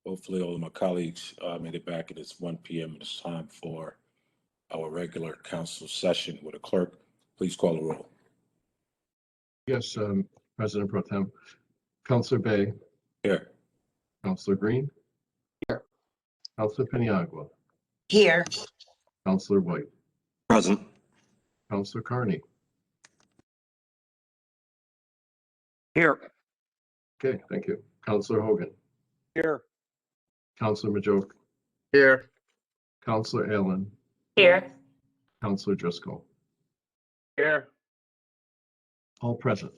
Hopefully all of my colleagues made it back. It is 1 p.m. It is time for our regular council session. Would a clerk please call the roll? Yes, President Pro Tem. Councilor Bay. Here. Councilor Green. Here. Councilor Paniagua. Here. Councilor White. Present. Councilor Carney. Here. Okay, thank you. Councilor Hogan. Here. Councilor Majoke. Here. Councilor Allen. Here. Councilor Driscoll. Here. All present.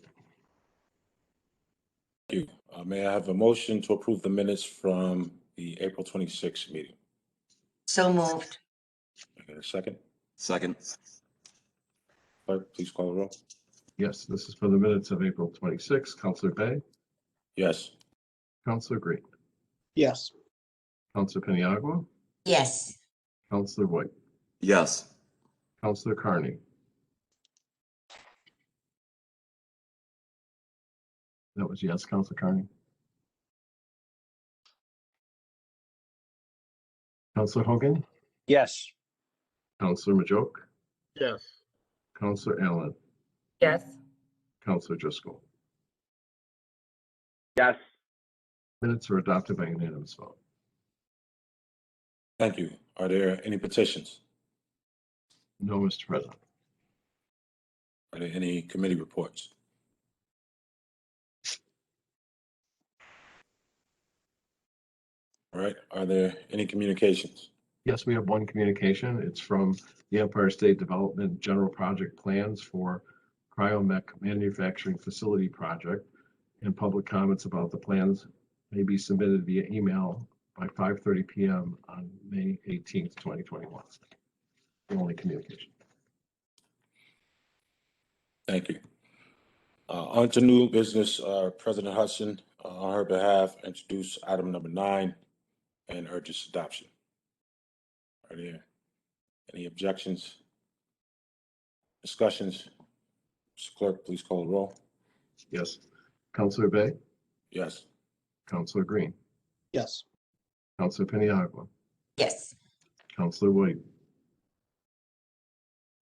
Thank you. May I have a motion to approve the minutes from the April 26th meeting? So moved. I get a second? Second. Clerk, please call the roll. Yes, this is for the minutes of April 26. Councilor Bay. Yes. Councilor Green. Yes. Councilor Paniagua. Yes. Councilor White. Yes. Councilor Carney. That was yes, Councilor Carney. Councilor Hogan. Yes. Councilor Majoke. Yes. Councilor Allen. Yes. Councilor Driscoll. Yes. Minutes are adopted by unanimous vote. Thank you. Are there any petitions? No, Mr. President. Are there any committee reports? All right. Are there any communications? Yes, we have one communication. It's from the Empire State Development General Project Plans for Cryomech Manufacturing Facility Project, and public comments about the plans may be submitted via email by 5:30 p.m. on May 18th, 2021. The only communication. Thank you. On to new business. President Hudson, on her behalf, introduce item number 9 and urge its adoption. Are there any objections? Discussions? Mr. Clerk, please call the roll. Yes. Councilor Bay. Yes. Councilor Green. Yes. Councilor Paniagua. Yes. Councilor White.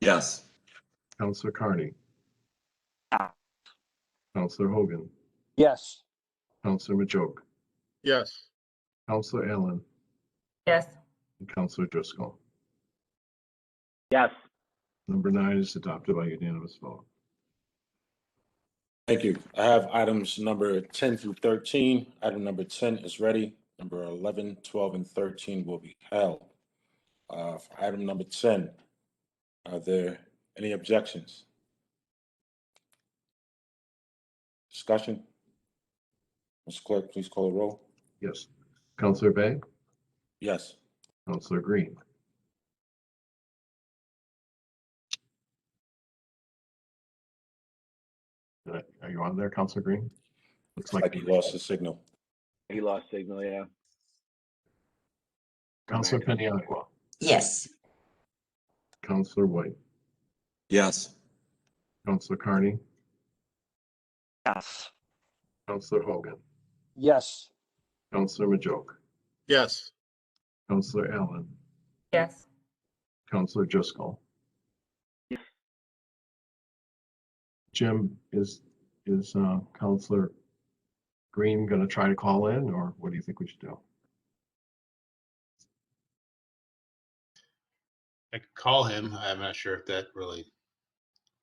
Yes. Councilor Carney. Councilor Hogan. Yes. Councilor Majoke. Yes. Councilor Allen. Yes. And Councilor Driscoll. Yes. Number 9 is adopted by unanimous vote. Thank you. I have items number 10 through 13. Item number 10 is ready. Number 11, 12, and 13 will be held. For item number 10, are there any objections? Discussion? Mr. Clerk, please call the roll. Yes. Councilor Bay. Yes. Councilor Green. Are you on there, Councilor Green? Looks Like he lost his signal. He lost signal, yeah. Councilor Paniagua. Yes. Councilor White. Yes. Councilor Carney. Yes. Councilor Hogan. Yes. Councilor Majoke. Yes. Councilor Allen. Yes. Councilor Driscoll. Yes. Jim, is Councilor Green going to try to call in, or what do you think we should do? I could call him. I'm not sure if that really.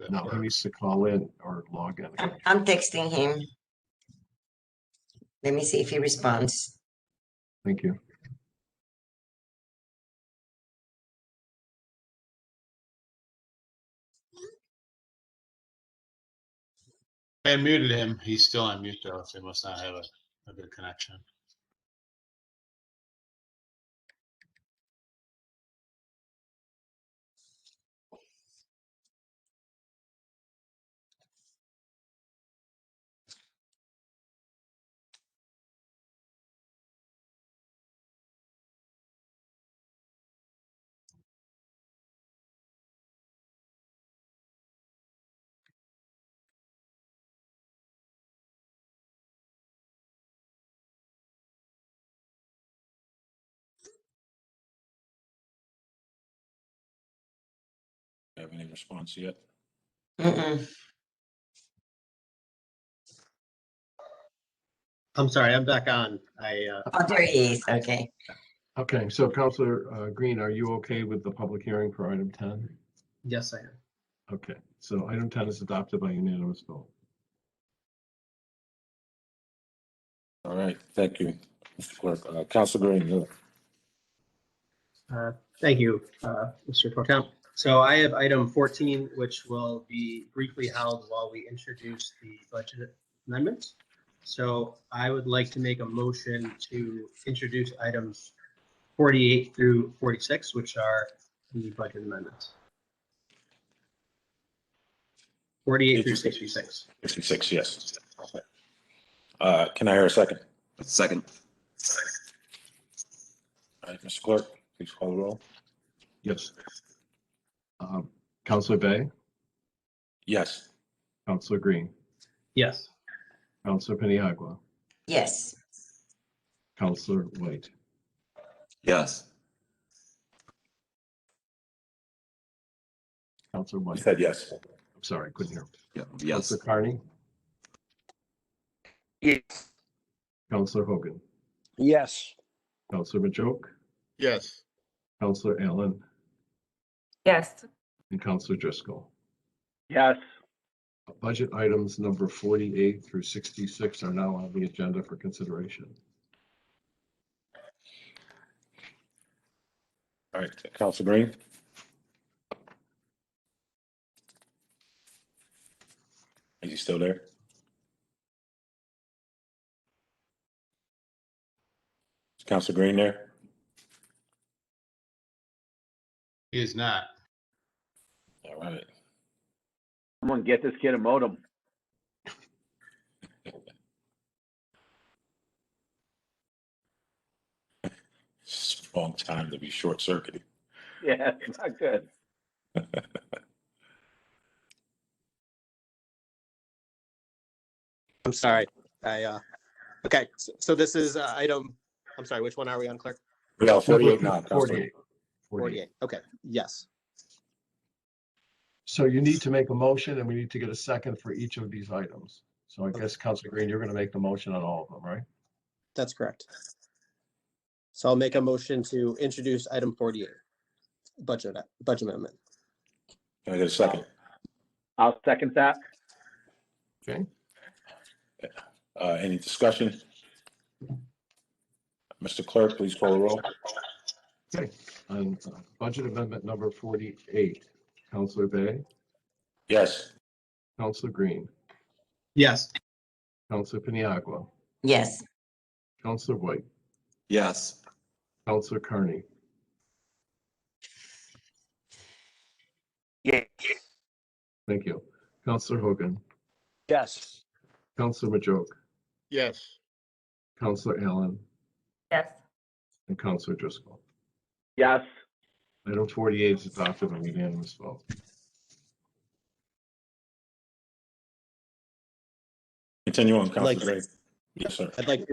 No, he needs to call in or log in. I'm texting him. Let me see if he responds. Thank you. I unmuted him. He's still on mute though, so he must not have a good connection. have any response yet? Mm-mm. I'm sorry, I'm back on. Oh, there he is. Okay. Okay, so Counselor Green, are you okay with the public hearing for item 10? Yes, I am. Okay, so item 10 is adopted by unanimous vote. All right, thank you, Mr. Clerk. Council Green, you. Thank you, Mr. Pro Tem. So I have item 14, which will be briefly held while we introduce the budget amendments. So I would like to make a motion to introduce items 48 through 46, which are the budget amendments. 48 through 66. 66, yes. Can I hear a second? Second. All right, Mr. Clerk, please call the roll. Yes. Counselor Bay, Yes. Counselor Green, Yes. Counselor Paniagua, Yes. Counselor White, Yes. Counselor You White. said yes. I'm sorry, couldn't hear. Yeah. Yes. Counselor Carney, Yes. Counselor Hogan, Yes. Counselor Majoke, Yes. Counselor Allen, Yes. and Counselor Driscoll. Yes. Budget items number 48 through 66 are now on the agenda for consideration. All right, Council Green. Is he still there? Is Council Green there? He is not. All right. Someone get this kid a modem. It's the wrong time to be short circuited. Yeah, it's not good. I'm sorry. Okay, so this is item, I'm sorry, which one are we on, Clerk? We got 48 now, Council. 48. 48. Okay, yes. So you need to make a motion and we need to get a second for each of these items. So I guess Counselor Green, you're going to make the motion on all of them, right? That's correct. So I'll make a motion to introduce item 48, budget amendment. Can I get a second? I'll second that. Okay. Any discussion? Mr. Clerk, please call the roll. Okay. On budget amendment number 48, Counselor Bay, Yes. Counselor Green, Yes. Counselor Paniagua, Yes. Counselor White, Yes. Counselor Carney, Yes. thank you, Counselor Hogan, Yes. Counselor Majoke, Yes. Counselor Allen, Yes. and Counselor Driscoll. Yes. Item 48 is adopted on unanimous vote. Continue on, Council like- Green. Yes, sir. I'd like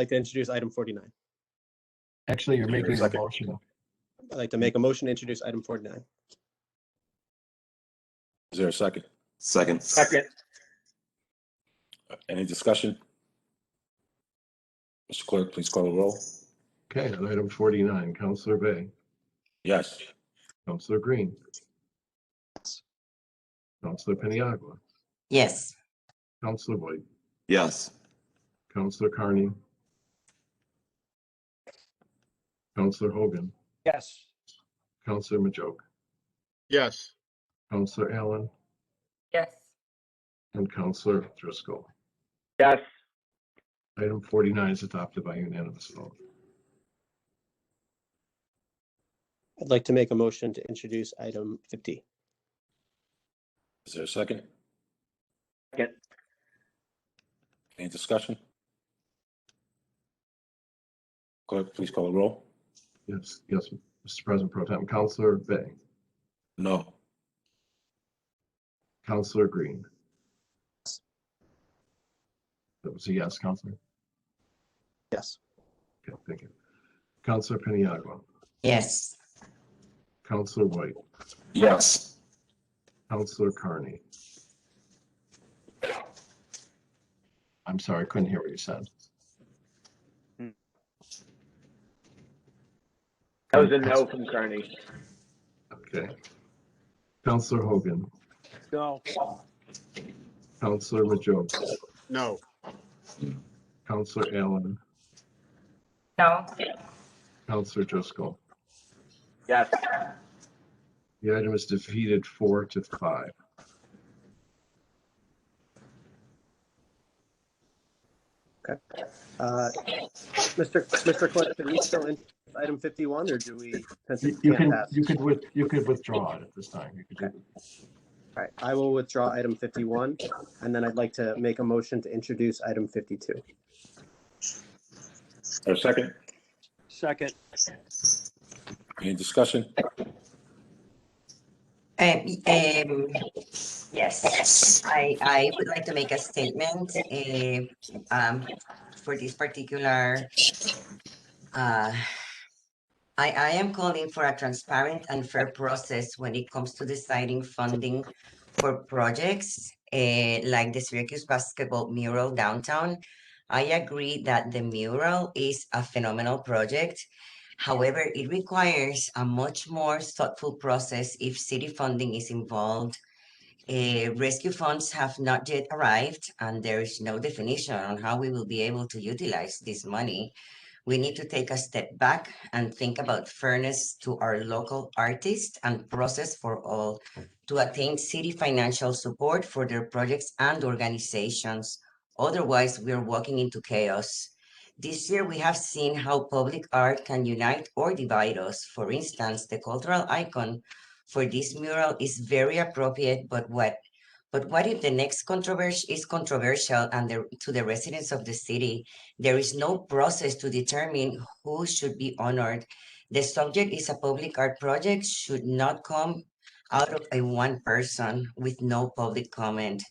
to introduce item 49. Actually, you're Can I hear a making a second? motion. I'd like to make a motion to introduce item 49. Is there a second? Second. Second. Any discussion? Mr. Clerk, please call the roll. Okay, on item 49, Counselor Bay, Yes. Counselor Green, Counselor Paniagua, Yes. Counselor White, Yes. Counselor Carney, Counselor Hogan, Yes. Counselor Majoke, Yes. Counselor Allen, Yes. and Counselor Driscoll. Yes. Item 49 is adopted by unanimous vote. I'd like to make a motion to introduce item 50. Is there a second? Second. Any discussion? Clerk, please call the roll. Yes, Mr. President Pro Tem, Counselor Bay, No. Counselor Green. That was a yes, Counselor. Yes. Okay, thank you. Counselor Paniagua, Yes. Counselor White, Yes. Counselor Carney. I'm sorry, I couldn't hear what you said. That was a no from Carney. Okay. Counselor Hogan, No. Counselor Majoke, No. Counselor Allen, No. Counselor Driscoll. Yes. The item is defeated 4-5. Mr. Clerk, can we still introduce item 51, or do we, since it You can't can pass? you could withdraw it at this time. You could do Okay. All right, I will withdraw item 51, and then I'd like to make a motion to introduce item 52. A second? Second. Any discussion? Yes, I would like to make a statement for this particular. I am calling for a transparent and fair process when it comes to deciding funding for projects like the Syracuse basketball mural downtown. I agree that the mural is a phenomenal project. However, it requires a much more thoughtful process if city funding is involved. Rescue funds have not yet arrived, and there is no definition on how we will be able to utilize this money. We need to take a step back and think about fairness to our local artists and process for all to attain city financial support for their projects and organizations. Otherwise, we are walking into chaos. This year, we have seen how public art can unite or divide us. For instance, the cultural icon for this mural is very appropriate, but what if the next controversy is controversial and to the residents of the city? There is no process to determine who should be honored. The subject is a public art project, should not come out of a one person with no public comment.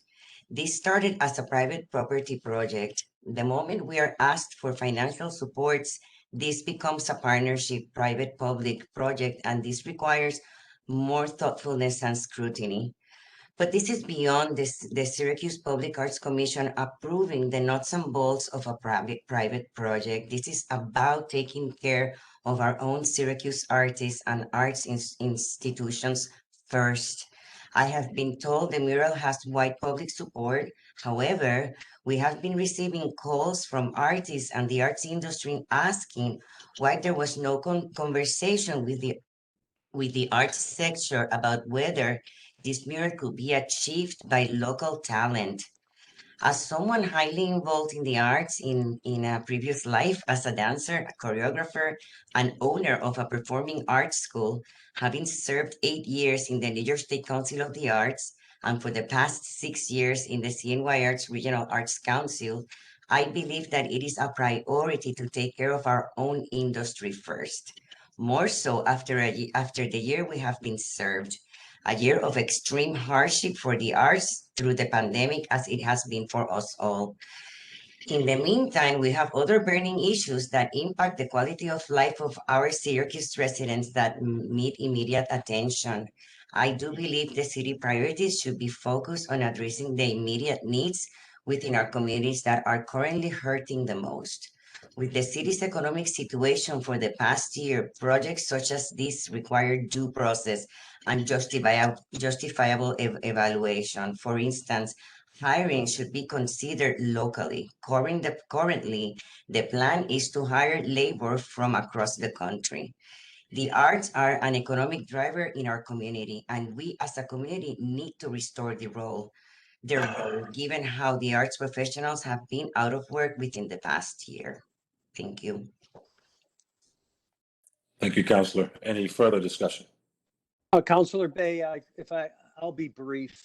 This started as a private property project. The moment we are asked for financial supports, this becomes a partnership, private-public project, and this requires more thoughtfulness and scrutiny. But this is beyond the Syracuse Public Arts Commission approving the nuts and bolts of a private project. This is about taking care of our own Syracuse artists and arts institutions first. I have been told the mural has wide public support. However, we have been receiving calls from artists and the arts industry asking why there was no conversation with the arts sector about whether this mural could be achieved by local talent. As someone highly involved in the arts in a previous life as a dancer, a choreographer, and owner of a performing arts school, having served 8 years in the New York State Council of the Arts, and for the past 6 years in the CNY Arts Regional Arts Council, I believe that it is a priority to take care of our own industry first. More so after the year we have been served. A year of extreme hardship for the arts through the pandemic, as it has been for us all. In the meantime, we have other burning issues that impact the quality of life of our Syracuse residents that need immediate attention. I do believe the city priorities should be focused on addressing the immediate needs within our communities that are currently hurting the most. With the city's economic situation for the past year, projects such as this require due process and justifiable evaluation. For instance, hiring should be considered locally. Currently, the plan is to hire labor from across the country. The arts are an economic driver in our community, and we as a community need to restore their role, given how the arts professionals have been out of work within the past year. Thank you. Thank you, Counselor. Any further discussion? Councilor Bay, I'll be brief.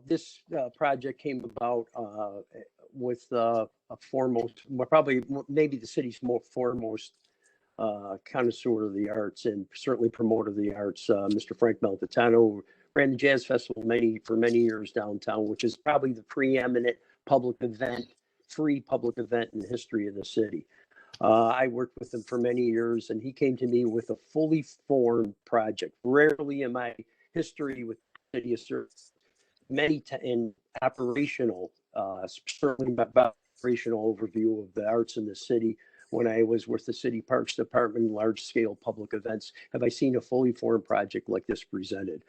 This project came about with a foremost, probably maybe the city's foremost connoisseur of the arts and certainly promoter of the arts, Mr. Frank Maltitano, ran the Jazz Festival for many years downtown, which is probably the preeminent free public event in the history of the city. I worked with him for many years, and he came to me with a fully formed project. Rarely am I history with the city of Syracuse, in operational, certainly about operational overview of the arts in the city. When I was with the city parks department, large scale public events, have I seen a fully formed project like this presented?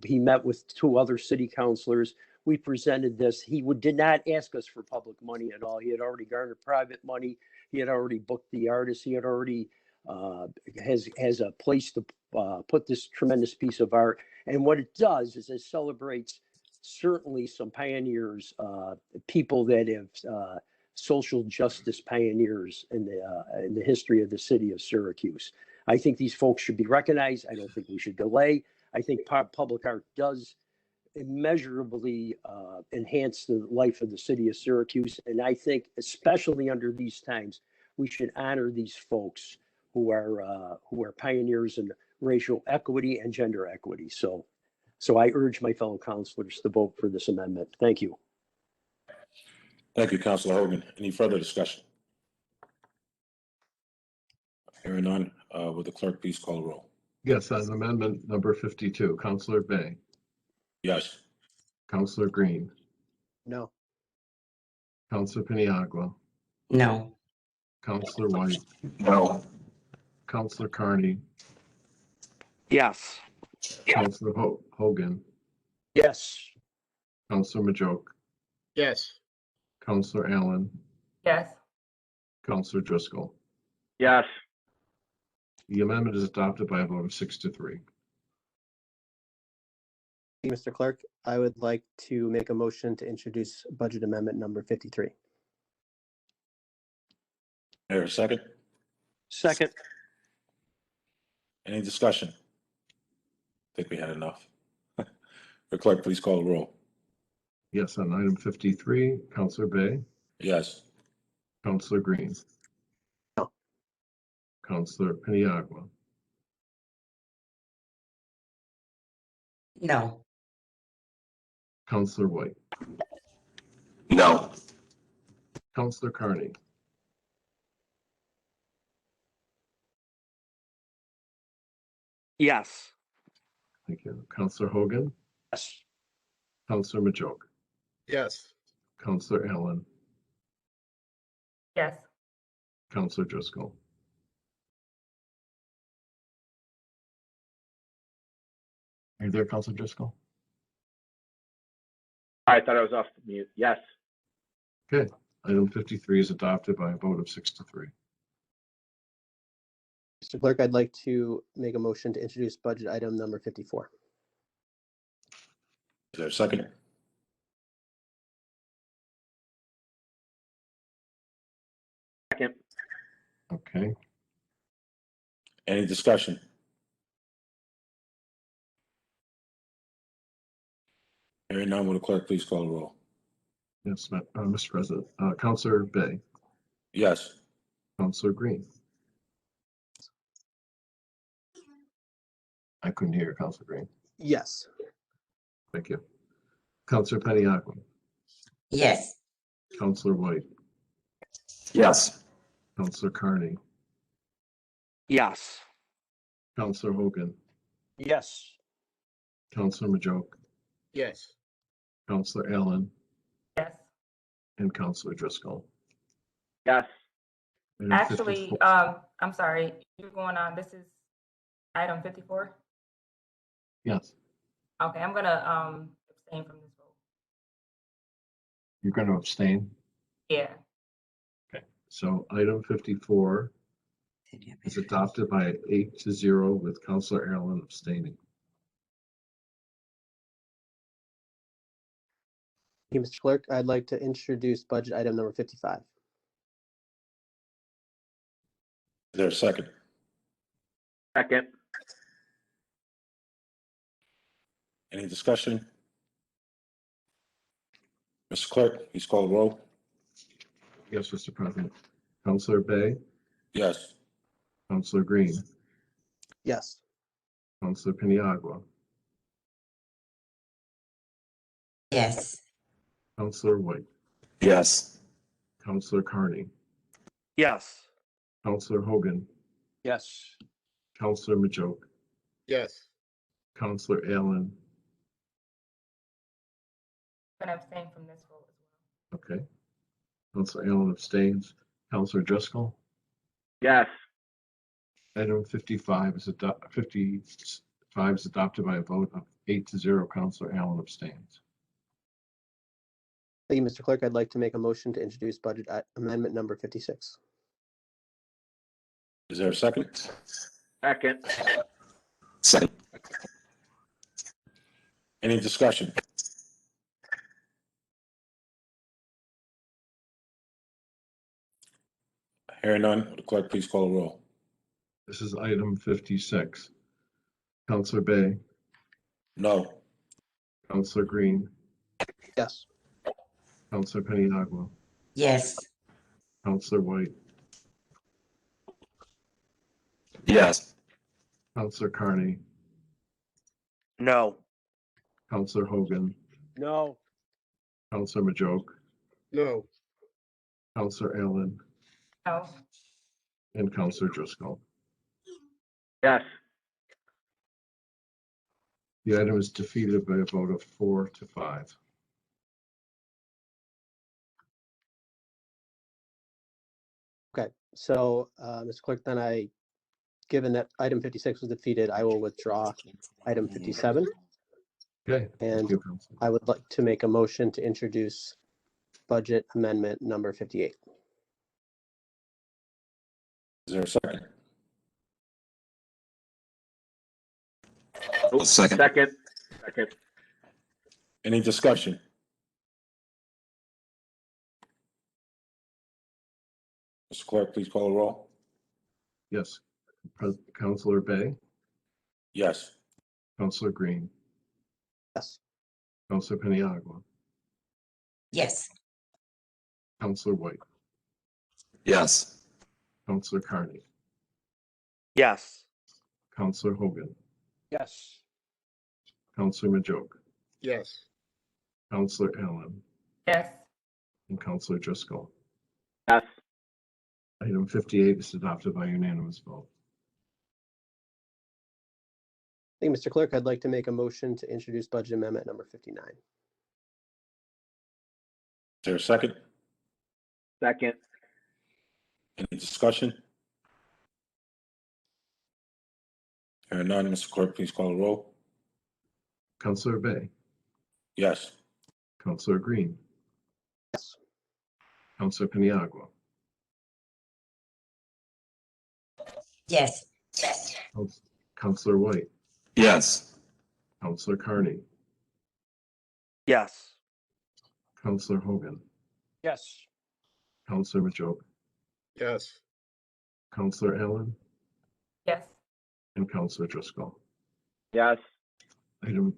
He met with 2 other city councilors. We presented this. He did not ask us for public money at all. He had already garnered private money. He had already booked the artist. He had already has a place to put this tremendous piece of art. And what it does is it celebrates certainly some pioneers, people that have social justice pioneers in the history of the city of Syracuse. I think these folks should be recognized. I don't think we should delay. I think public art does immeasurably enhance the life of the city of Syracuse. And I think, especially under these times, we should honor these folks who are pioneers in racial equity and gender equity. So I urge my fellow councilors to vote for this amendment. Thank you. Thank you, Councilor Hogan. Any further discussion? Hearing none, will the clerk please call the roll? Yes, on amendment number 52, Counselor Bay, Yes. Counselor Green, No. Counselor Piniagua, No. Counselor White, No. Counselor Carney, Yes. Counselor Hogan, Yes. Counselor Majoke, Yes. Counselor Allen, Yes. Counselor Driscoll. Yes. The amendment is adopted by a vote of 6 to 3. Mr. Clerk, I would like to make a motion to introduce budget amendment number 53. There a second? Second. Any discussion? I think we had enough. The clerk please call the roll. Yes, on item 53, Counselor Bay, Yes. Counselor Green, No. Counselor Piniagua, No. Counselor White, No. Counselor Carney, Yes. thank you, Counselor Hogan, Yes. Counselor Majoke, Yes. Counselor Allen, Yes. Counselor Driscoll. Are you there, Counselor Driscoll? I thought I was off mute. Yes. Okay, item 53 is adopted by a vote of 6 to 3. Mr. Clerk, I'd like to make a motion to introduce budget item number 54. Is there a second? Second. Okay, Any discussion? Hearing none, will the clerk please call the roll? yes, Mr. President, Counselor Bay, Yes. Counselor Green. I couldn't hear Counselor Green. Yes. Thank you. Counselor Paniagua, Yes. Counselor White, Yes. Counselor Carney, Yes. Counselor Hogan, Yes. Counselor Majoke, Yes. Counselor Allen, Yes. and Counselor Driscoll. Yes. Item Actually, 54 I'm sorry, you're going on, this is item 54? yes, Okay, I'm gonna abstain from this vote. you're going to abstain. Yeah. Okay, so item 54 is adopted by 8 to 0 with Counselor Allen abstaining. Thank you, Mr. Clerk, I'd like to introduce budget item number 55. Is there a second? Second. Any discussion? Mr. Clerk, please call the roll. Yes, Mr. President. Counselor Bay, Yes. Counselor Green, Yes. Counselor Piniagua, Yes. Counselor White, Yes. Counselor Carney, Yes. Counselor Hogan, Yes. Counselor Majoke, Yes. Counselor Allen, I'm gonna abstain from this vote as well. okay. Counselor Allen abstains. Counselor Driscoll. Yes. Item 55 is adopted by a vote of 8-0. Counselor Allen abstains. Thank you, Mr. Clerk. I'd like to make a motion to introduce budget amendment number 56. Is there a second? Second. Second. Any discussion? Hearing none, will the clerk please call the roll? This is item 56. Counselor Bay, No. Counselor Green, Yes. Counselor Paniagua, Yes. Counselor White, Yes. Counselor Carney, No. Counselor Hogan, No. Counselor Majoke, No. Counselor Allen, No. and Counselor Driscoll. Yes. The item is defeated by a vote of 4-5. Okay, so, Mr. Clerk, then given that item 56 was defeated, I will withdraw item 57. Okay, And thank you, Counselor. I would like to make a motion to introduce budget amendment number 58. Is there a second? Second. Second. Second. Any discussion? Mr. Clerk, please call the roll. Yes. Counselor Bay, Yes. Counselor Green, Yes. Counselor Paniagua, Yes. Counselor White, Yes. Counselor Carney, Yes. Counselor Hogan, Yes. Counselor Majoke, Yes. Counselor Allen, Yes. and Counselor Driscoll. Yes. Item 58 is adopted by unanimous vote. Thank you, Mr. Clerk. I'd like to make a motion to introduce budget amendment number 59. Is there a second? Second. Any discussion? Hearing none, Mr. Clerk, please call the roll. Counselor Bay, Yes. Counselor Green, Yes. Counselor Paniagua, Yes. Counselor White, Yes. Counselor Carney, Yes. Counselor Hogan, Yes. Counselor Majoke, Yes. Counselor Allen, Yes. and Counselor Driscoll. Yes. Item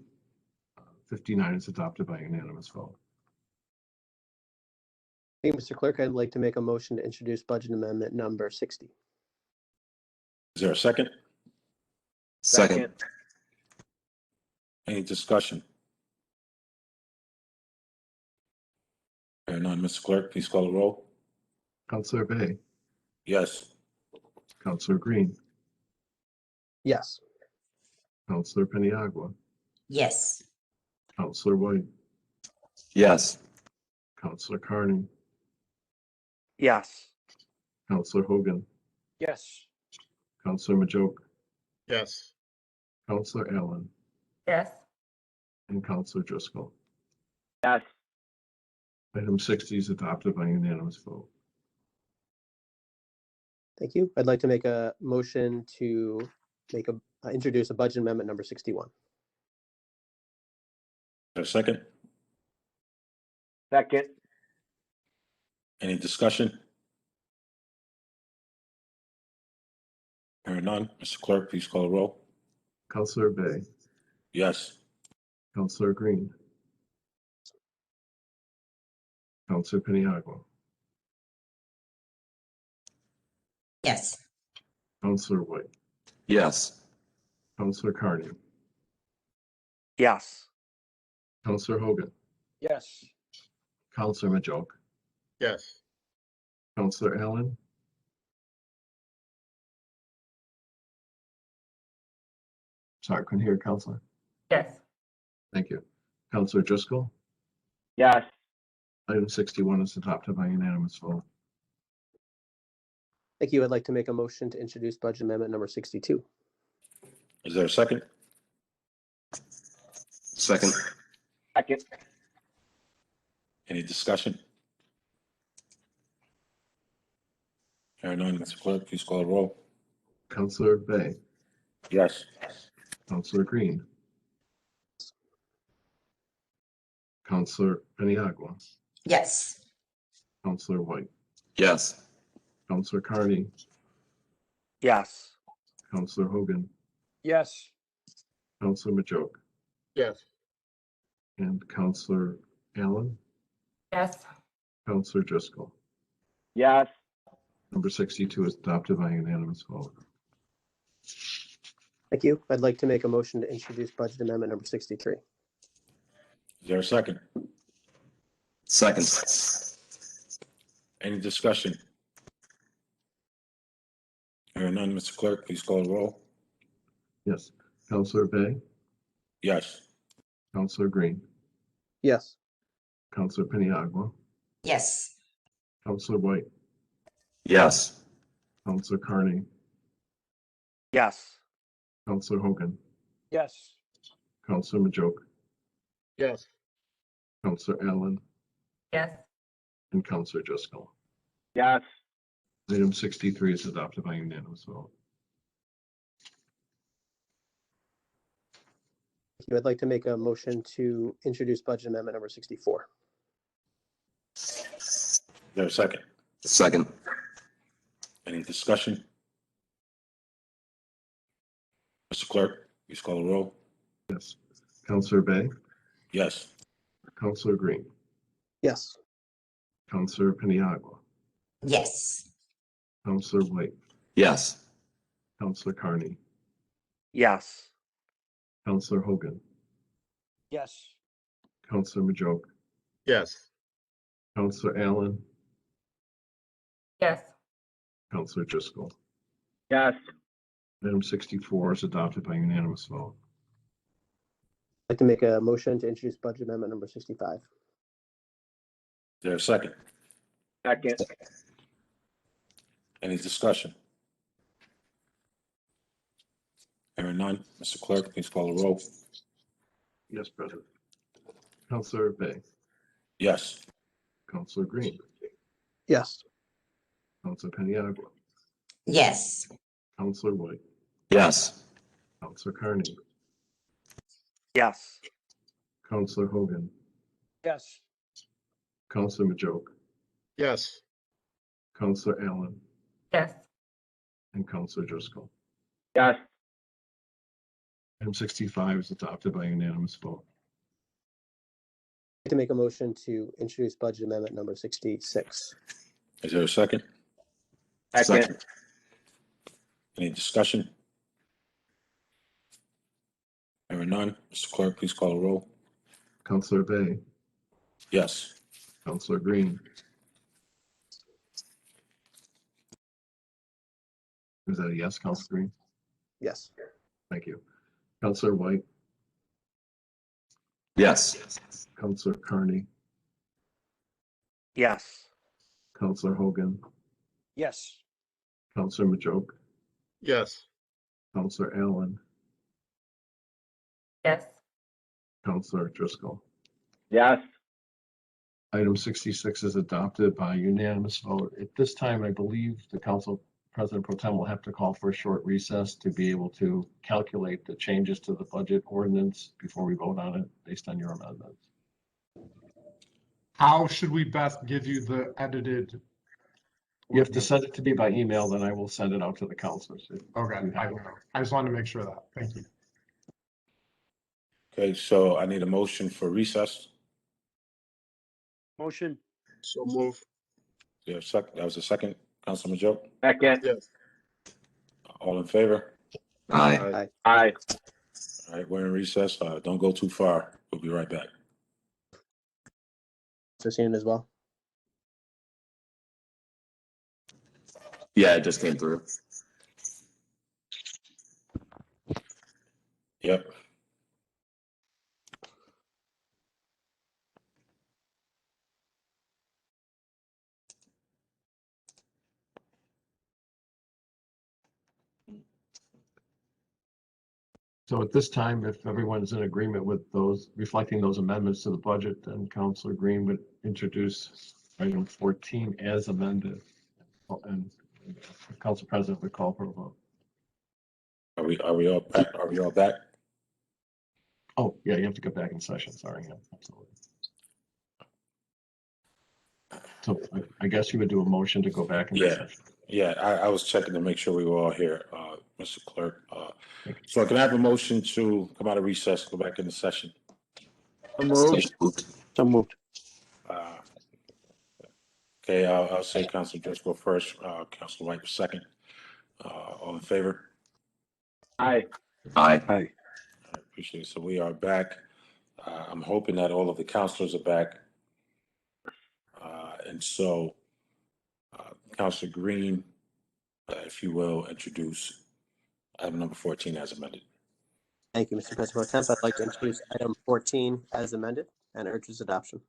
59 is adopted by unanimous vote. Thank you, Mr. Clerk. I'd like to make a motion to introduce budget amendment number 60. Is there a second? Second. Any discussion? Hearing none, Mr. Clerk, please call the roll. Counselor Bay, Yes. Counselor Green, Yes. Counselor Paniagua, Yes. Counselor White, Yes. Counselor Carney, Yes. Counselor Hogan, Yes. Counselor Majoke, Yes. Counselor Allen, Yes. and Counselor Driscoll. Yes. Item 60 is adopted by unanimous vote. Thank you. I'd like to make a motion to introduce a budget amendment number 61. Is there a second? Second. Any discussion? Hearing none, Mr. Clerk, please call the roll. Counselor Bay, Yes. Counselor Green, Counselor Paniagua, Yes. Counselor White, Yes. Counselor Carney, Yes. Counselor Hogan, Yes. Counselor Majoke, Yes. Counselor Allen, Sorry, couldn't hear, Counselor. Yes. Thank you. Counselor Driscoll. Yes. Item 61 is adopted by unanimous vote. Thank you. I'd like to make a motion to introduce budget amendment number 62. Is there a second? Second. Second. Any discussion? Hearing none, Mr. Clerk, please call the roll. Counselor Bay, Yes. Counselor Green, Counselor Peniagua, Yes. Counselor White, Yes. Counselor Carney, Yes. Counselor Hogan, Yes. Counselor Majoke, Yes. and Counselor Allen, Yes. Counselor Driscoll. Yes. Number 62 is adopted by unanimous vote. Thank you. I'd like to make a motion to introduce budget amendment number 63. Is there a second? Second. Any discussion? Hearing none, Mr. Clerk, please call the roll. Yes. Counselor Bay, Yes. Counselor Green, Yes. Counselor Peniagua, Yes. Counselor White, Yes. Counselor Carney, Yes. Counselor Hogan, Yes. Counselor Majoke, Yes. Counselor Allen, Yes. and Counselor Driscoll. Yes. Item 63 is adopted by unanimous vote. Thank you. I'd like to make a motion to introduce budget amendment number 64. Is there a second? Second. Any discussion? Mr. Clerk, please call the roll. Yes. Counselor Bay, Yes. Counselor Green, Yes. Counselor Peniagua, Yes. Counselor White, Yes. Counselor Carney, Yes. Counselor Hogan, Yes. Counselor Majoke, Yes. Counselor Allen, Yes. Counselor Driscoll. Yes. Item 64 is adopted by unanimous vote. I'd like to make a motion to introduce budget amendment number 65. Is there a second? Second. Any discussion? Hearing none, Mr. Clerk, please call the roll. Yes, President. Counselor Bay, Yes. Counselor Green, Yes. Counselor Peniagua, Yes. Counselor White, Yes. Counselor Carney, Yes. Counselor Hogan, Yes. Counselor Majoke, Yes. Counselor Allen, Yes. and Counselor Driscoll. Yes. Item 65 is adopted by unanimous vote. I'd like to make a motion to introduce budget amendment number 66. Is there a second? Second. Any discussion? Hearing none, Mr. Clerk, please call the roll. Counselor Bay, Yes. Counselor Green. Is that a yes, Counselor Green? Yes. Thank you. Counselor White, Yes. Counselor Carney, Yes. Counselor Hogan, Yes. Counselor Majoke, Yes. Counselor Allen, Yes. Counselor Driscoll. Yes. Item 66 is adopted by unanimous vote. At this time, I believe the Council President Pro Tem will have to call for a short recess to be able to calculate the changes to the budget ordinance before we vote on it based on your amendments. How should we best give you the edited? You have to send it to me by email, then I will send it out to the councilors. Okay, I just wanted to make sure of that. Thank you. Okay, so I need a motion for recess. Motion. So move. Is there a second? That was a second, Councilman Joe. Second. Yes. All in favor? Aye. Aye. All right, we're in recess. Don't go too far. We'll be right back. So seen as well. Yeah, it just came through. Yep. So at this time, if everyone's in agreement with those, reflecting those amendments to the budget, then Councilor Green would introduce item 14 as amended. And Council President would call for a vote. Are we all back? Are we all back? Oh, yeah, you have to go back in session. Sorry. Yeah, absolutely. So I guess you would do a motion to go back into Yeah. session. Yeah, I was checking to make sure we were all here, Mr. Clerk. So can I have a motion to come out of recess, go back into session? So moved. So moved. Uh, Okay, I'll say Councilor Driscoll first, Councilor White second. All in favor? Aye. Aye. I appreciate it. So we are back. I'm hoping that all of the councilors are back. And so, Councilor Green, if you will, introduce item number 14 as amended. Thank you, Mr. President Pro Temp. I'd like to introduce item 14 as amended and urge its adoption.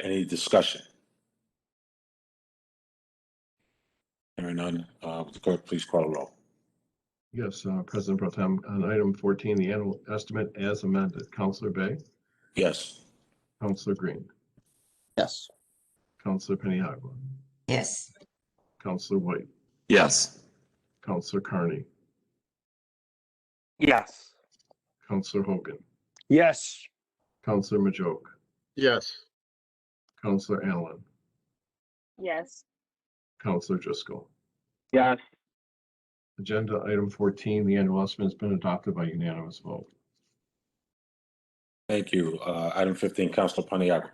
Any discussion? Hearing none, the clerk, please call the roll. Yes, President Pro Tem, on item 14, the annual estimate as amended, Councilor Bay, Yes. Councilor Green, Yes. Councilor Paniagua, Yes. Councilor White, Yes. Councilor Carney, Yes. Councilor Hogan, Yes. Councilor Majoke, Yes. Councilor Allen, Yes. Councilor Driscoll. Yes. Agenda item 14, the annual estimate has been adopted by unanimous vote. Thank you. Item 15, Councilor Paniagua.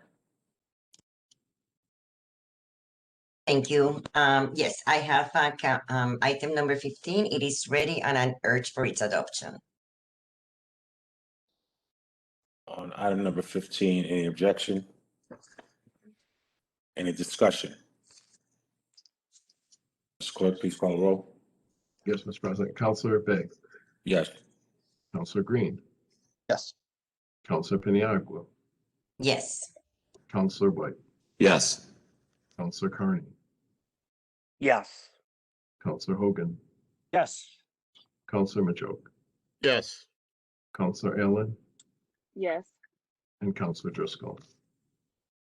Thank you. Yes, I have item number 15. It is ready and an urge for its adoption. On item number 15, any objection? Any discussion? Mr. Clerk, please call the roll. Yes, Mr. President. Councilor Bay, Yes. Councilor Green, Yes. Councilor Paniagua, Yes. Councilor White, Yes. Councilor Carney, Yes. Councilor Hogan, Yes. Councilor Majoke, Yes. Councilor Allen, Yes. and Councilor Driscoll.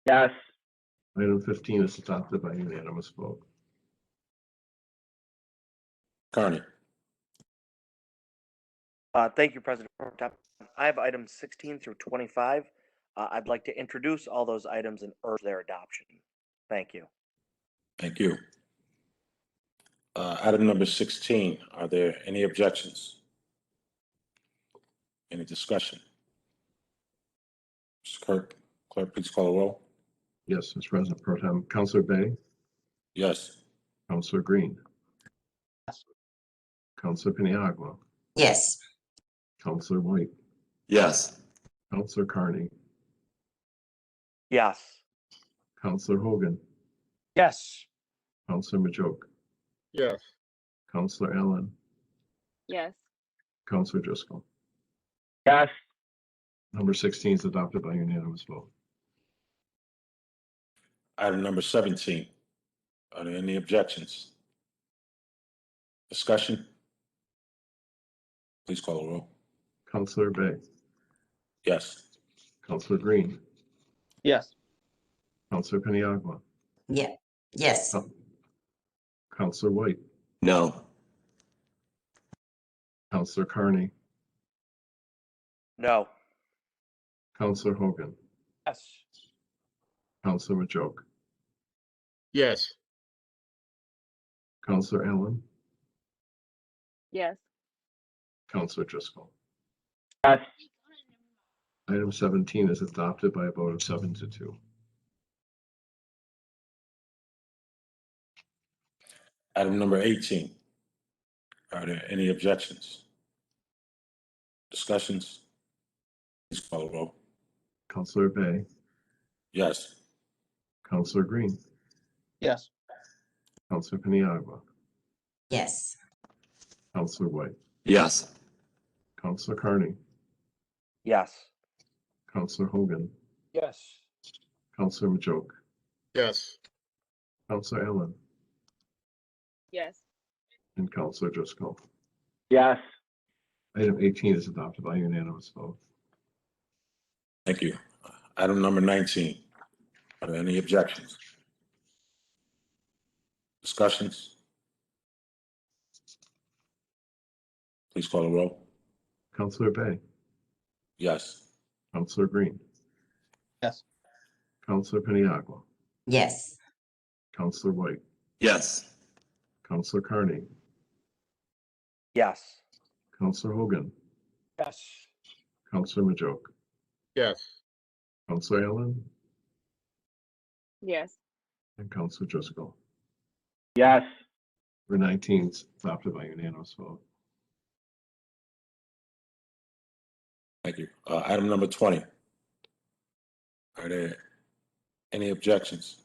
Yes. Item 15 is adopted by unanimous vote. Carney. Thank you, President Pro Tem. I have items 16 through 25. I'd like to introduce all those items and urge their adoption. Thank you. Thank you. Item number 16, are there any objections? Any discussion? Mr. Clerk, please call the roll. Yes, Mr. President Pro Tem. Councilor Bay, Yes. Councilor Green, Yes. Councilor Paniagua, Yes. Councilor White, Yes. Councilor Carney, Yes. Councilor Hogan, Yes. Councilor Majoke, Yes. Councilor Allen, Yes. Councilor Driscoll. Yes. Number 16 is adopted by unanimous vote. Item number 17, are there any objections? Discussion? Please call the roll. Councilor Bay, Yes. Councilor Green, Yes. Councilor Paniagua, Yeah. Yes. Councilor White, No. Councilor Carney, No. Councilor Hogan, Yes. Councilor Majoke, Yes. Councilor Allen, Yes. Councilor Driscoll. Yes. Item 17 is adopted by a vote of 7-2. Item number 18, are there any objections? Discussions? Please call the roll. Councilor Bay, Yes. Councilor Green, Yes. Councilor Paniagua, Yes. Councilor White, Yes. Counselor Carney, Yes. Counselor Hogan, Yes. Counselor Majoke, Yes. Counselor Allen, Yes. and Counselor Driscoll. Yes. Item 18 is adopted by unanimous vote. Thank you. Item number 19. Are there any objections? Discussions? Please call the roll. Counselor Bay, Yes. Counselor Green, Yes. Counselor Piniagua, Yes. Counselor White, Yes. Counselor Carney, Yes. Counselor Hogan, Yes. Counselor Majoke, Yes. Counselor Allen, Yes. and Counselor Driscoll. Yes. Number 19 is adopted by unanimous vote. Thank you. Item number 20. Are there any objections?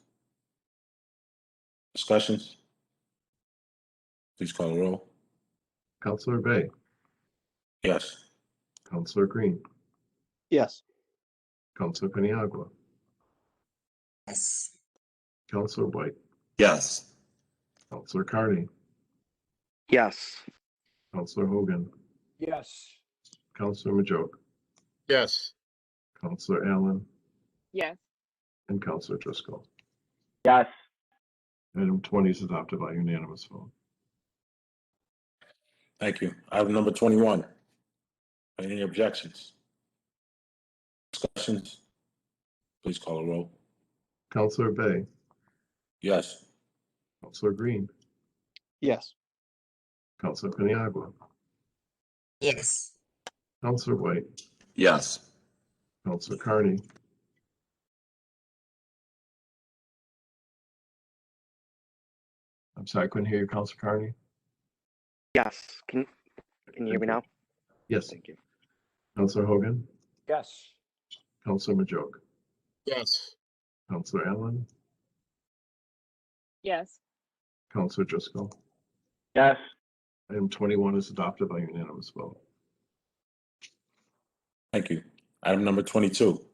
Discussions? Please call the roll. Counselor Bay, Yes. Counselor Green, Yes. Counselor Piniagua, Yes. Counselor White, Yes. Counselor Carney, Yes. Counselor Hogan, Yes. Counselor Majoke, Yes. Counselor Allen, Yes. and Counselor Driscoll. Yes. Item 20 is adopted by unanimous vote. Thank you. Item number 21. Any objections? Discussions? Please call the roll. Counselor Bay, Yes. Counselor Green, Yes. Counselor Piniagua, Yes. Counselor White, Yes. Counselor Carney, I'm sorry, I couldn't hear you, Counselor Carney. Yes. Can you hear me now? Yes. Thank you. Counselor Hogan, Yes. Counselor Majoke, Yes. Counselor Allen, Yes. Counselor Driscoll. Yes. Item 21 is adopted by unanimous vote. Thank you. Item number 22.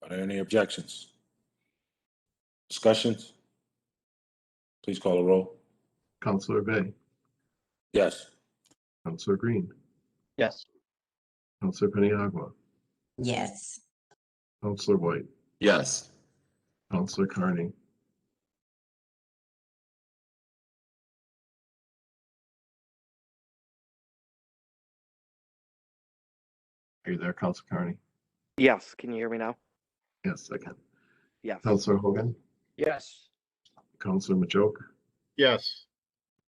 Are there any objections? Discussions? Please call the roll. Counselor Bay, Yes. Counselor Green, Yes. Counselor Piniagua, Yes. Counselor White, Yes. Counselor Carney, are you there, Counselor Carney? Yes. Can you hear me now? Yes, I can. Yes. Counselor Hogan, Yes. Counselor Majoke, Yes.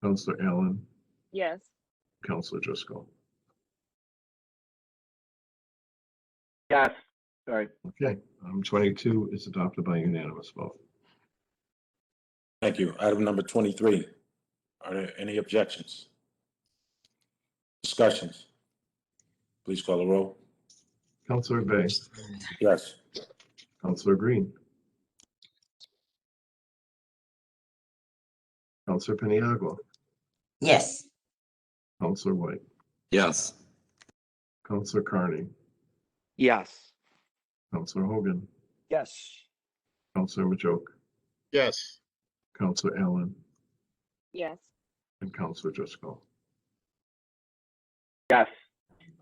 Counselor Allen, Yes. Counselor Driscoll. Yes. Sorry. Okay, 22 is adopted by unanimous vote. Thank you. Item number 23. Are there any objections? Discussions? Please call the roll. Counselor Bay, Yes. Counselor Green, Counselor Piniagua, Yes. Counselor White, Yes. Counselor Carney, Yes. Counselor Hogan, Yes. Counselor Majoke, Yes. Counselor Allen, Yes. and Counselor Driscoll. Yes.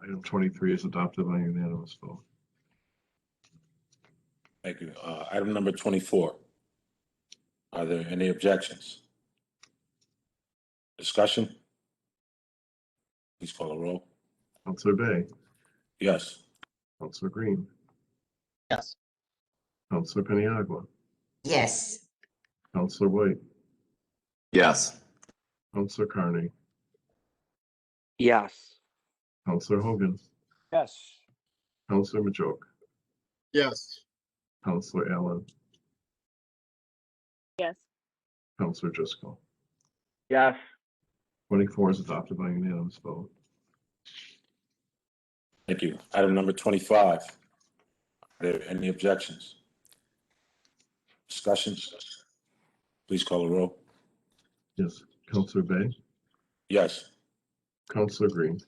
Item 23 is adopted by unanimous vote. Thank you. Item number 24. Are there any objections? Discussion? Please call the roll. Counselor Bay, Yes. Counselor Green, Yes. Counselor Piniagua, Yes. Counselor White, Yes. Counselor Carney, Yes. Counselor Hogan, Yes. Counselor Majoke, Yes. Counselor Allen, Yes. Counselor Driscoll. Yes. 24 is adopted by unanimous vote. Thank you. Item number 25. Are there any objections? Discussions? Please call the roll. Yes, Counselor Bay, Yes. Counselor Green,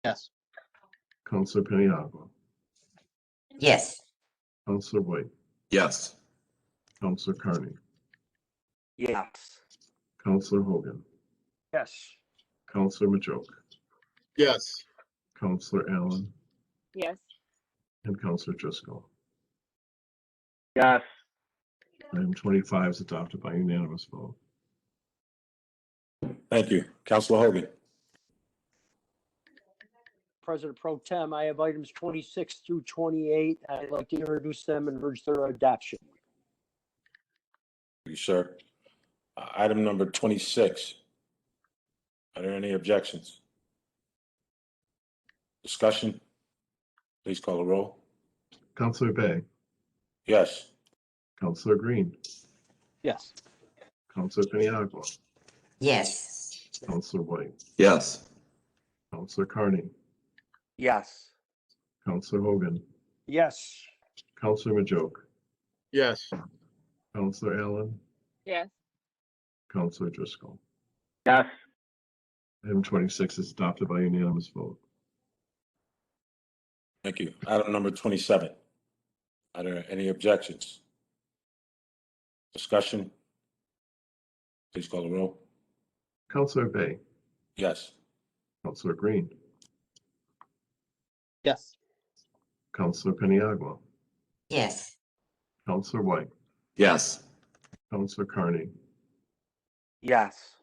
Yes. Counselor Piniagua, Yes. Counselor White, Yes. Counselor Carney, Yes. Counselor Hogan, Yes. Counselor Majoke, Yes. Counselor Allen, Yes. and Counselor Driscoll. Yes. Item 25 is adopted by unanimous vote. Thank you. Counselor Hogan. President Pro Tem, I have items 26 through 28. I'd like to introduce them and urge their adoption. Thank you, sir. Item number 26. Are there any objections? Discussion? Please call the roll. Counselor Bay, Yes. Counselor Green, Yes. Counselor Piniagua, Yes. Counselor White, Yes. Counselor Carney, Yes. Counselor Hogan, Yes. Counselor Majoke, Yes. Counselor Allen, Yes. Counselor Driscoll. Yes. Item 26 is adopted by unanimous vote. Thank you. Item number 27. Are there any objections? Discussion? Please call the roll. Counselor Bay, Yes. Counselor Green, Yes. Counselor Piniagua, Yes. Counselor White, Yes. Counselor Carney, Yes.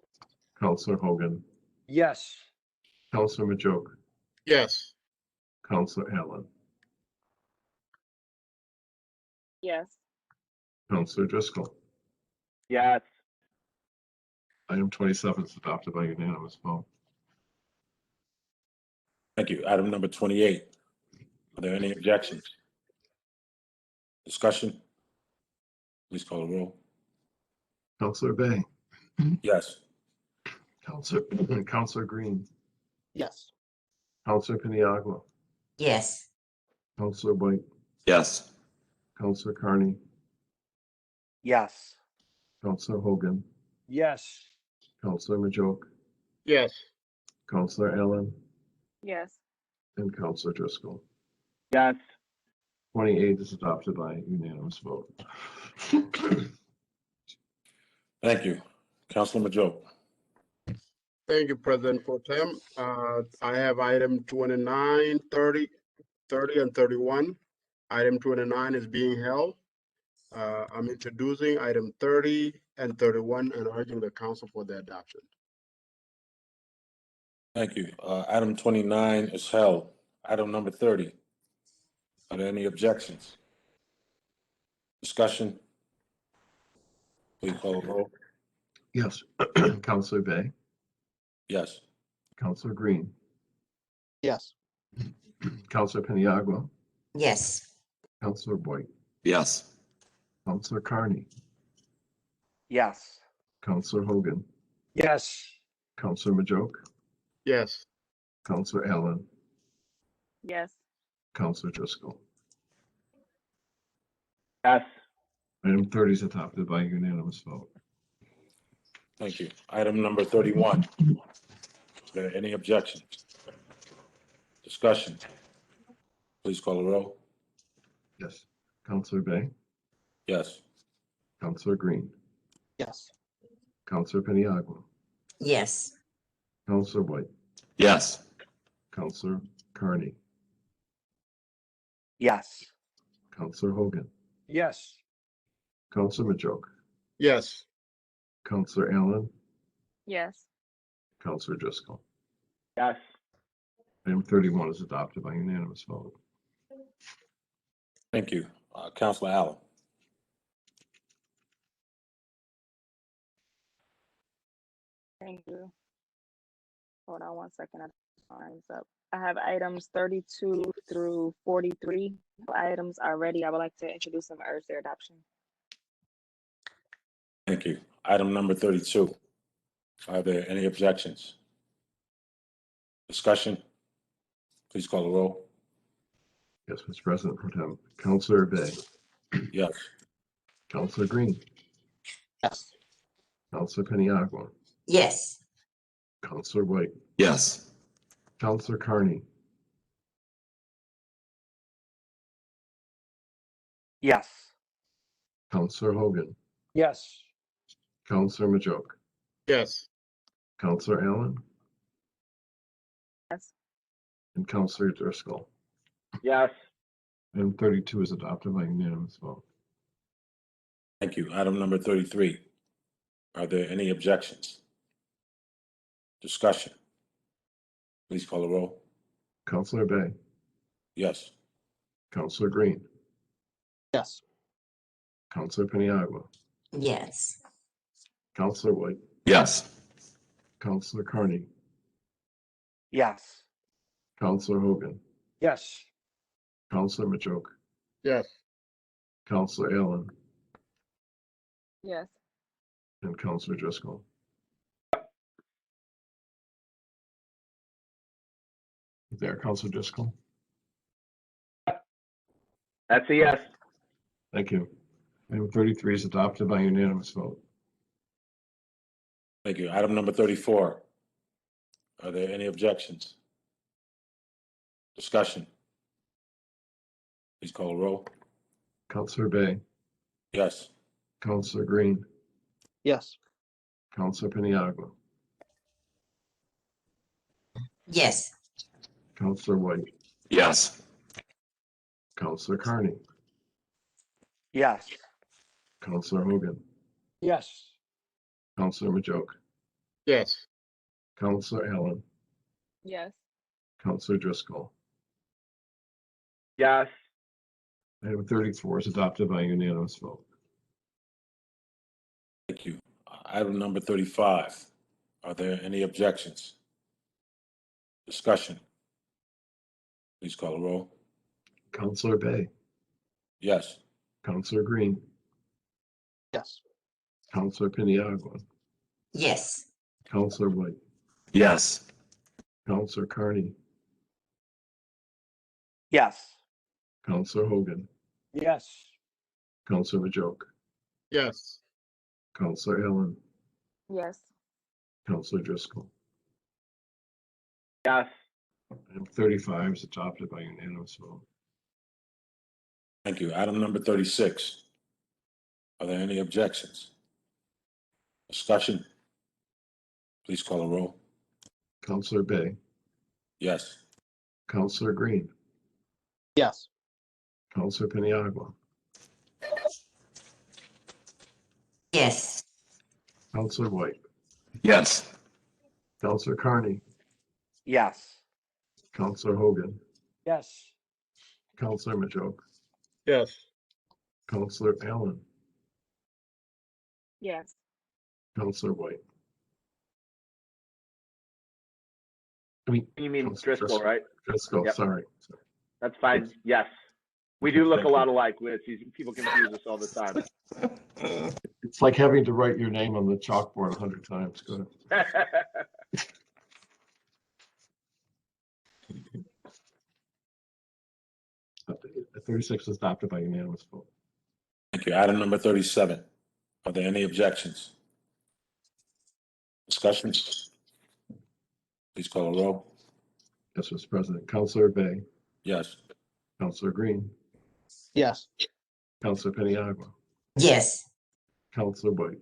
Counselor Hogan, Yes. Counselor Majoke, Yes. Counselor Allen, Yes. Counselor Driscoll. Yes. Item 27 is adopted by unanimous vote. Thank you. Item number 28. Are there any objections? Discussion? Please call the roll. Counselor Bay, Yes. Counselor Green, Yes. Counselor Piniagua, Yes. Counselor White, Yes. Counselor Carney, Yes. Counselor Hogan, Yes. Counselor Majoke, Yes. Counselor Allen, Yes. and Counselor Driscoll. Yes. 28 is adopted by unanimous vote. Thank you. Counselor Majoke. Thank you, President Pro Tem. I have item 29, 30, 30, and 31. Item 29 is being held. I'm introducing item 30 and 31 and urging the council for their adoption. Thank you. Item 29 is held. Item number 30. Are there any objections? Discussion? Please call the roll. Yes. Counselor Bay, Yes. Counselor Green, Yes. Counselor Piniagua, Yes. Counselor White, Yes. Counselor Carney, Yes. Counselor Hogan, Yes. Counselor Majoke, Yes. Counselor Allen, Yes. Counselor Driscoll. Yes. Item 30 is adopted by unanimous vote. Thank you. Item number 31. Is there any objections? Discussion? Please call the roll. Yes. Counselor Bay, Yes. Counselor Green, Yes. Counselor Piniagua, Yes. Counselor White, Yes. Counselor Carney, Yes. Counselor Hogan, Yes. Counselor Majoke, Yes. Counselor Allen, Yes. Counselor Driscoll. Yes. Item 31 is adopted by unanimous vote. Thank you. Counselor Allen. Thank you. Hold on one second. Time's up. I have items 32 through 43. Items are ready. I would like to introduce them and urge their adoption. Thank you. Item number 32. Are there any objections? Discussion? Please call the roll. Yes, Mr. President Pro Tem. Counselor Bay, Yes. Counselor Green, Yes. Counselor Piniagua, Yes. Counselor White, Yes. Counselor Carney, Yes. Counselor Hogan, Yes. Counselor Majoke, Yes. Counselor Allen, Yes. and Counselor Driscoll. Yes. Item 32 is adopted by unanimous vote. Thank you. Item number 33. Are there any objections? Discussion. Please call the roll. Counselor Bay, Yes. Counselor Green, Yes. Counselor Paniagua, Yes. Counselor White, Yes. Counselor Carney, Yes. Counselor Hogan, Yes. Counselor Majoke, Yes. Counselor Allen, Yes. and Counselor Driscoll. There, Counselor Driscoll. That's a yes. Thank you. Item 33 is adopted by unanimous vote. Thank you. Item number 34. Are there any objections? Discussion. Please call the roll. Counselor Bay, Yes. Counselor Green, Yes. Counselor Paniagua, Yes. Counselor White, Yes. Counselor Carney, Yes. Counselor Hogan, Yes. Counselor Majoke, Yes. Counselor Allen, Yes. Counselor Driscoll. Yes. Item 34 is adopted by unanimous vote. Thank you. Item number 35. Are there any objections? Discussion. Please call the roll. Counselor Bay, Yes. Counselor Green, Yes. Counselor Paniagua, Yes. Counselor White, Yes. Counselor Carney, Yes. Counselor Hogan, Yes. Counselor Majoke, Yes. Counselor Allen, Yes. Counselor Driscoll. Yes. Item 35 is adopted by unanimous vote. Thank you. Item number 36. Are there any objections? Discussion. Please call the roll. Counselor Bay, Yes. Counselor Green, Yes. Counselor Paniagua, Yes. Counselor White, Yes. Counselor Carney, Yes. Counselor Hogan, Yes. Counselor Majoke, Yes. Counselor Allen, Yes. Counselor White. I mean, You mean Counselor Driscoll, right? Driscoll, Yep. sorry. That's fine. Yes. We do look a Thank lot you. alike. People confuse us all the time. It's like having to write your name on the chalkboard 100 times. Go ahead. 36 is adopted by unanimous vote. Thank you. Item number 37. Are there any objections? Discussion. Please call the roll. Yes, Mr. President. Counselor Bay, Yes. Counselor Green, Yes. Counselor Paniagua, Yes. Counselor White,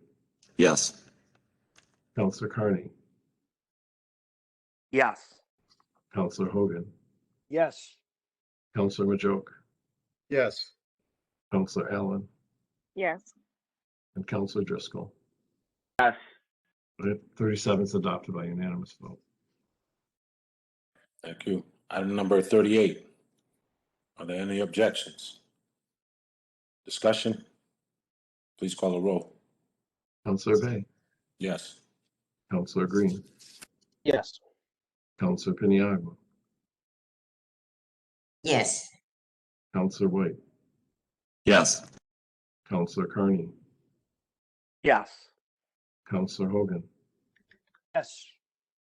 Yes. Counselor Carney, Yes. Counselor Hogan, Yes. Counselor Majoke, Yes. Counselor Allen, Yes. and Counselor Driscoll. Yes. Item 37 is adopted by unanimous vote. Thank you. Item number 38. Are there any objections? Discussion. Please call the roll. Counselor Bay, Yes. Counselor Green, Yes. Counselor Paniagua, Yes. Counselor White, Yes. Counselor Carney, Yes. Counselor Hogan, Yes.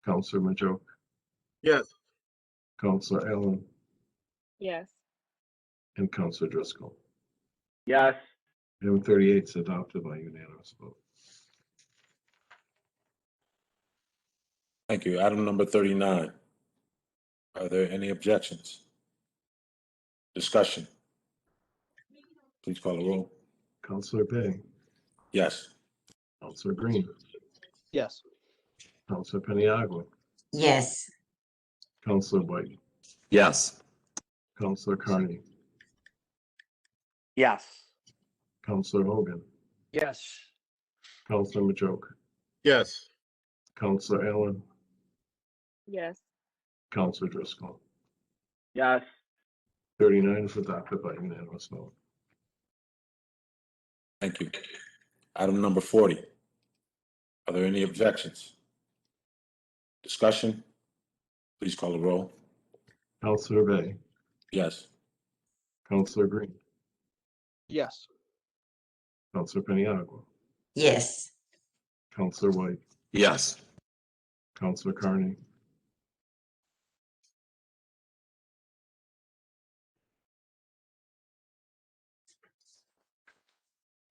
Counselor Majoke, Yes. Counselor Allen, Yes. and Counselor Driscoll. Yes. Item 38 is adopted by unanimous vote. Thank you. Item number 39. Are there any objections? Discussion? Please call the roll. Counselor Bay, Yes. Counselor Green, Yes. Counselor Paniagua, Yes. Counselor White, Yes. Counselor Carney, Yes. Counselor Hogan, Yes. Counselor Majoke, Yes. Counselor Allen, Yes. Counselor Driscoll. Yes. 39 is adopted by unanimous vote. Thank you. Item number 40. Are there any objections? Discussion? Please call the roll. Counselor Bay, Yes. Counselor Green, Yes. Counselor Paniagua, Yes. Counselor White, Yes. Counselor Carney,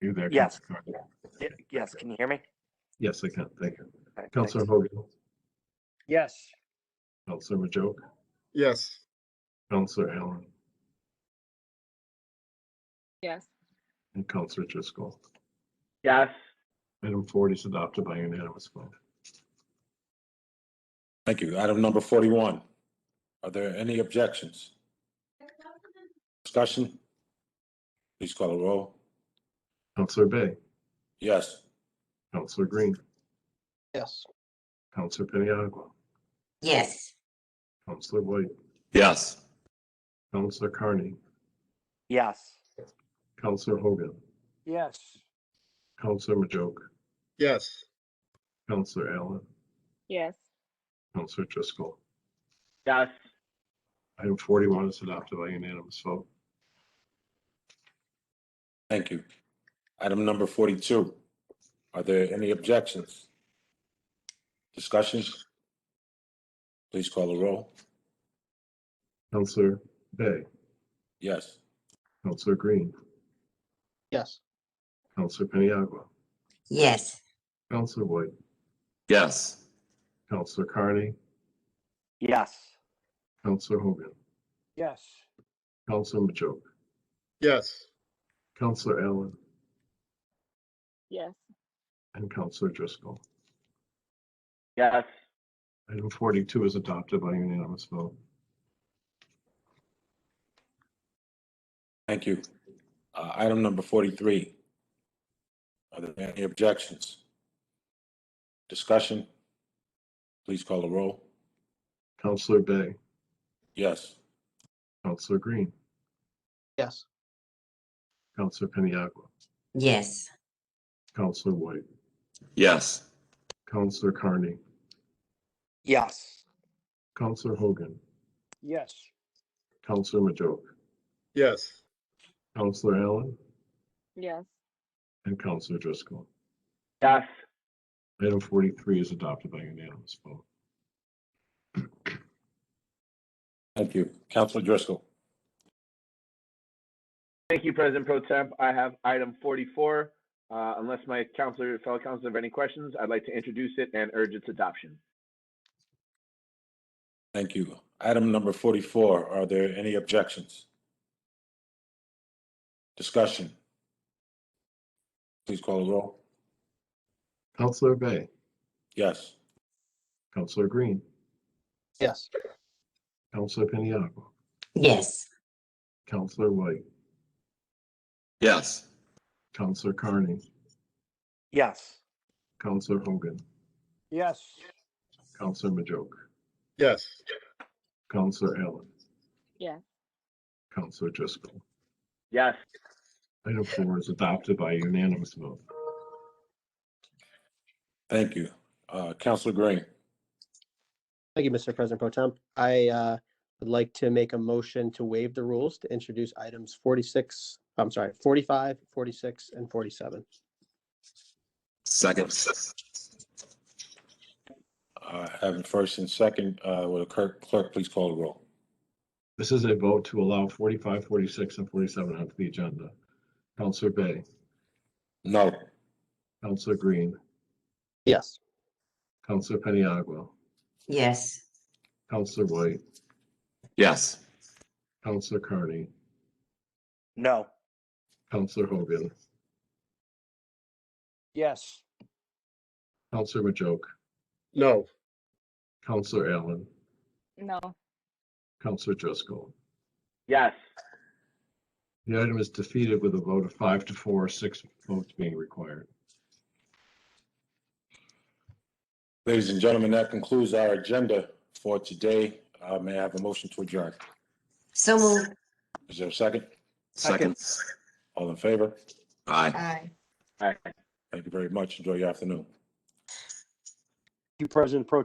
you there, Yes. Counselor Carney? Yes. Can you hear me? Yes, I can. Thank you. Okay, Counselor thanks. Hogan, Yes. Counselor Majoke, Yes. Counselor Allen, Yes. and Counselor Driscoll. Yes. Item 40 is adopted by unanimous vote. Thank you. Item number 41. Are there any objections? Discussion? Please call the roll. Counselor Bay, Yes. Counselor Green, Yes. Counselor Paniagua, Yes. Counselor White, Yes. Counselor Carney, Yes. Counselor Hogan, Yes. Counselor Majoke, Yes. Counselor Allen, Yes. Counselor Driscoll. Yes. Item 41 is adopted by unanimous vote. Thank you. Item number 42. Are there any objections? Discussion? Please call the roll. Counselor Bay, Yes. Counselor Green, Yes. Counselor Paniagua, Yes. Counselor White, Yes. Counselor Carney, Yes. Counselor Hogan, Yes. Counselor Majoke, Yes. Counselor Allen, Yes. and Counselor Driscoll. Yes. Item 42 is adopted by unanimous vote. Thank you. Item number 43. Are there any objections? Discussion? Please call the roll. Counselor Bay, Yes. Counselor Green, Yes. Counselor Paniagua, Yes. Counselor White, Yes. Counselor Carney, Yes. Counselor Hogan, Yes. Counselor Majoke, Yes. Counselor Allen, Yes. and Counselor Driscoll. Yes. Item 43 is adopted by unanimous vote. Thank you. Counselor Driscoll. Thank you, President Pro Temp. I have item 44. Unless my fellow counselors have any questions, I'd like to introduce it and urge its adoption. Thank you. Item number 44. Are there any objections? Discussion? Please call the roll. Counselor Bay, Yes. Counselor Green, Yes. Counselor Paniagua, Yes. Counselor White, Yes. Counselor Carney, Yes. Counselor Hogan, Yes. Counselor Majoke, Yes. Counselor Allen, Yes. Counselor Driscoll. Yes. Item 4 is adopted by unanimous vote. Thank you. Counselor Green. Thank you, Mr. President Pro Tem. I would like to make a motion to waive the rules to introduce items 45, 46, and 47. Second. Having first and second, will the clerk please call the roll? This is a vote to allow 45, 46, and 47 onto the agenda. Counselor Bay, No. Counselor Green, Yes. Counselor Paniagua, Yes. Counselor White, Yes. Counselor Carney, No. Counselor Hogan, Yes. Counselor Majoke, No. Counselor Allen, No. Counselor Driscoll. Yes. The item is defeated with a vote of 5-4, 6 votes being required. Ladies and gentlemen, that concludes our agenda for today. May I have a motion to adjourn? So moved. Is there a second? Second. All in favor? Aye. Aye. All right. Thank you very much. Enjoy your afternoon. Thank you, President Pro